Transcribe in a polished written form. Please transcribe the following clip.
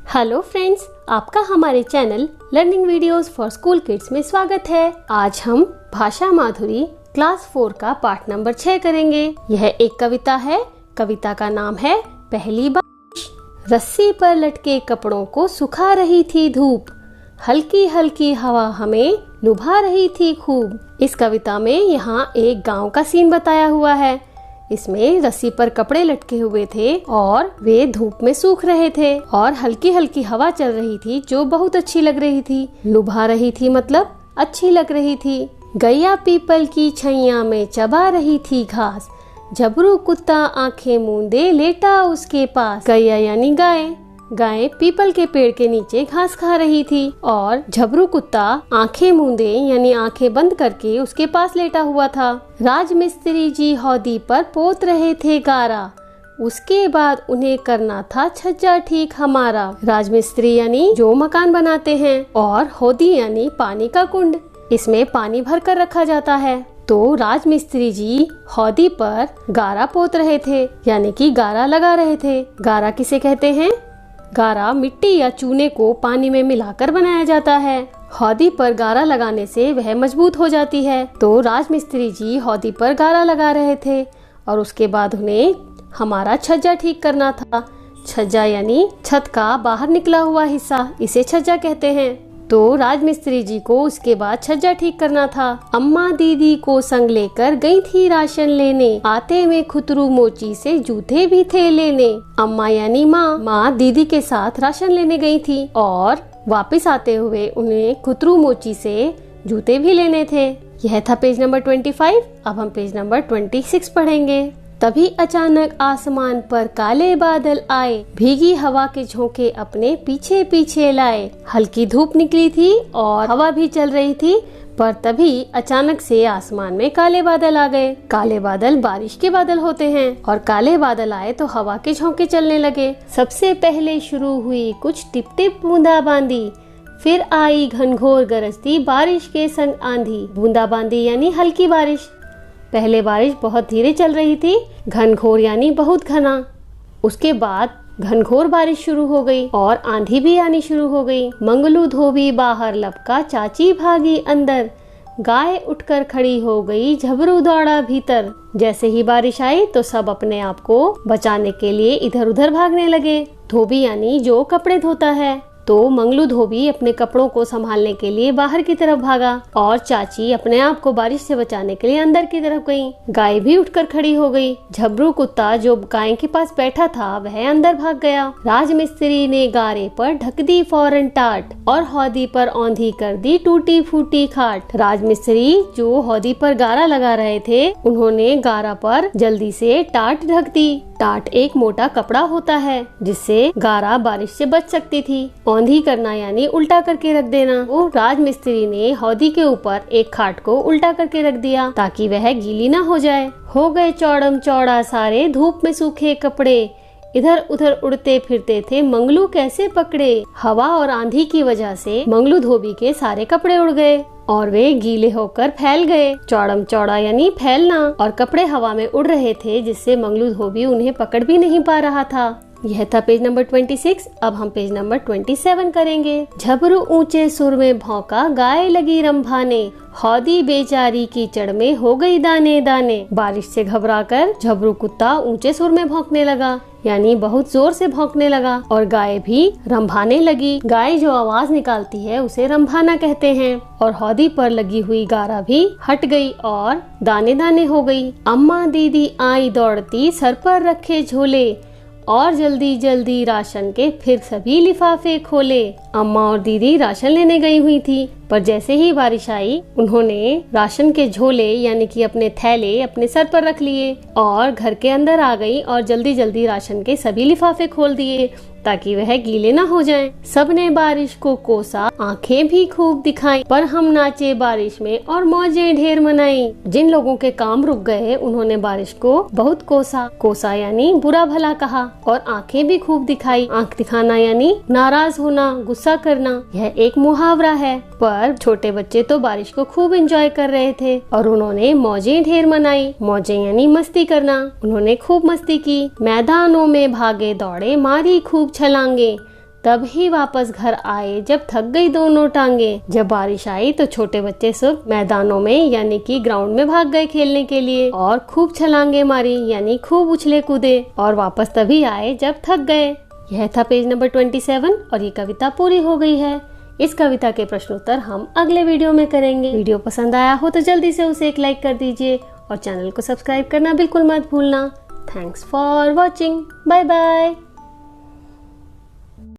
Hello friends, आपका हमारे channel learning videos for school kids में स्वागत है। आज हम भाषा माधुरी क्लास 4 का पाठ नंबर 6 करेंगे। यह एक कविता है। कविता का नाम है पहली बारिश। रस्सी पर लटके कपड़ों को सुखा रही थी धूप, हल्की हल्की हवा हमें लुभा रही थी खूब। इस कविता में यहाँ एक गांव का सीन बताया हुआ है। इसमें रस्सी पर कपड़े लटके हुए थे और वे धूप में सूख रहे थे और हल्की हल्की हवा चल रही थी जो बहुत अच्छी लग रही थी। लुभा रही थी मतलब अच्छी लग रही थी। गैया पीपल की छैया में चबा रही थी घास, झबरू कुत्ता आंखें मूंदे लेटा उसके पास। गैया यानी गाय। गाय पीपल के पेड़ के नीचे घास खा रही थी और झबरू कुत्ता आंखें मूंदे यानी आंखें बंद करके उसके पास लेटा हुआ था। राजमिस्त्री जी हौदी पर पोत रहे थे गारा, उसके बाद उन्हें करना था छज्जा ठीक हमारा। राजमिस्त्री यानी जो मकान बनाते हैं और हौदी यानी पानी का कुंड, इसमें पानी भर कर रखा जाता है। तो राजमिस्त्री जी हौदी पर गारा पोत रहे थे यानी कि गारा लगा रहे थे। गारा किसे कहते हैं? गारा मिट्टी या चूने को पानी में मिलाकर बनाया जाता है। हौदी पर गारा लगाने से वह मजबूत हो जाती है। तो राजमिस्त्री जी हौदी पर गारा लगा रहे थे और उसके बाद उन्हें हमारा छज्जा ठीक करना था। छज्जा यानी छत का बाहर निकला हुआ हिस्सा, इसे छज्जा कहते हैं। तो राजमिस्त्री जी को उसके बाद छज्जा ठीक करना था। अम्मा दीदी को संग लेकर गई थी राशन लेने, आते में खुतरू मोची से जूते भी थे लेने। अम्मा यानी माँ दीदी के साथ राशन लेने गई थी और वापस आते हुए उन्हें खुतरू मोची से जूते भी लेने थे। यह था पेज नंबर 25। अब हम पेज नंबर 26 पढ़ेंगे। तभी अचानक आसमान पर काले बादल आए, भीगी हवा के झोंके अपने पीछे पीछे लाए। हल्की धूप निकली थी और हवा भी चल रही थी, पर तभी अचानक से आसमान में काले बादल आ गए। काले बादल बारिश के बादल होते हैं और काले बादल आए तो हवा के झोंके चलने लगे। सबसे पहले शुरू हुई कुछ टिप टिप बूंदाबांदी, फिर आई घनघोर गरजती बारिश के संग आंधी। बूंदाबांदी यानी हल्की बारिश। पहले बारिश बहुत धीरे चल रही थी, घनघोर यानी बहुत घना। उसके बाद घनघोर बारिश शुरू हो गई और आंधी भी आनी शुरू हो गई। मंगलू धोबी बाहर लपका, चाची भागी अंदर, गाय उठकर खड़ी हो गई, झबरू दौड़ा भीतर। जैसे ही बारिश आई तो सब अपने आप को बचाने के लिए इधर उधर भागने लगे। धोबी यानी जो कपड़े धोता है। तो मंगलू धोबी अपने कपड़ों को संभालने के लिए बाहर की तरफ भागा और चाची अपने आप को बारिश से बचाने के लिए अंदर की तरफ गई। गाय भी उठकर खड़ी हो गई। झबरू कुत्ता जो गाय के पास बैठा था वह अंदर भाग गया। राजमिस्त्री ने गारे पर ढक दी फौरन टाट और हौदी पर औंधी कर दी टूटी फूटी खाट। राजमिस्त्री जो हौदी पर गारा लगा रहे थे उन्होंने गारा पर जल्दी से टाट ढक दी। टाट एक मोटा कपड़ा होता है जिससे गारा बारिश से बच सकती थी। औंधी करना यानी उल्टा करके रख देना। वो राजमिस्त्री ने हौदी के ऊपर एक खाट को उल्टा करके रख दिया ताकि वह गीली ना हो जाए। हो गए चौड़म चौड़ा सारे धूप में सूखे कपड़े, इधर उधर उड़ते फिरते थे मंगलू कैसे पकड़े। हवा और आंधी की वजह से मंगलू धोबी के सारे कपड़े उड़ गए और वे गीले होकर फैल गए। चौड़म चौड़ा यानी फैलना, और कपड़े हवा में उड़ रहे थे जिससे मंगलू धोबी उन्हें पकड़ भी नहीं पा रहा था। यह था पेज नंबर 26। अब हम पेज नंबर 27 करेंगे। झबरू ऊंचे सुर में भौंका, गाय लगी रंभाने, हौदी बेचारी कीचड़ में हो गई दाने दाने। बारिश से घबराकर झबरू कुत्ता ऊंचे सुर में भौंकने लगा यानी बहुत जोर से भौंकने लगा और गाय भी रंभाने लगी। गाय जो आवाज निकालती है उसे रंभाना कहते हैं। और हौदी पर लगी हुई गारा भी हट गई और दाने दाने हो गई। अम्मा दीदी आई दौड़ती, सर पर रखे झोले और जल्दी जल्दी राशन के फिर सभी लिफाफे खोले। अम्मा और दीदी राशन लेने गई हुई थी, पर जैसे ही बारिश आई उन्होंने राशन के झोले यानी कि अपने थैले अपने सर पर रख लिए और घर के अंदर आ गई और जल्दी जल्दी राशन के सभी लिफाफे खोल दिए ताकि वह गीले ना हो जाएं। सबने बारिश को कोसा, आंखें भी खूब दिखाई, पर हम नाचे बारिश में और मौजें ढेर मनाई। जिन लोगों के काम रुक गए उन्होंने बारिश को बहुत कोसा। कोसा यानी बुरा भला कहा और आंखें भी खूब दिखाई। आंख दिखाना यानी नाराज होना, गुस्सा करना। यह एक मुहावरा है। पर छोटे बच्चे तो बारिश को खूब एंजॉय कर रहे थे और उन्होंने मौजें ढेर मनाई। मौजें यानी मस्ती करना। उन्होंने खूब मस्ती की। मैदानों में भागे दौड़े, मारी खूब छलांगे, तब ही वापस घर आए जब थक गई दोनों टांगे। जब बारिश आई तो छोटे बच्चे सब मैदानों में यानी कि ग्राउंड में भाग गए खेलने के लिए और खूब छलांगे मारी यानी खूब उछले कूदे और वापस तभी आए जब थक गए। यह था पेज नंबर 27 और ये कविता पूरी हो गई है। इस कविता के प्रश्नोत्तर हम अगले वीडियो में करेंगे। वीडियो पसंद आया हो तो जल्दी से उसे एक लाइक कर दीजिए और चैनल को सब्सक्राइब करना बिल्कुल मत भूलना। Thanks for watching. Bye bye.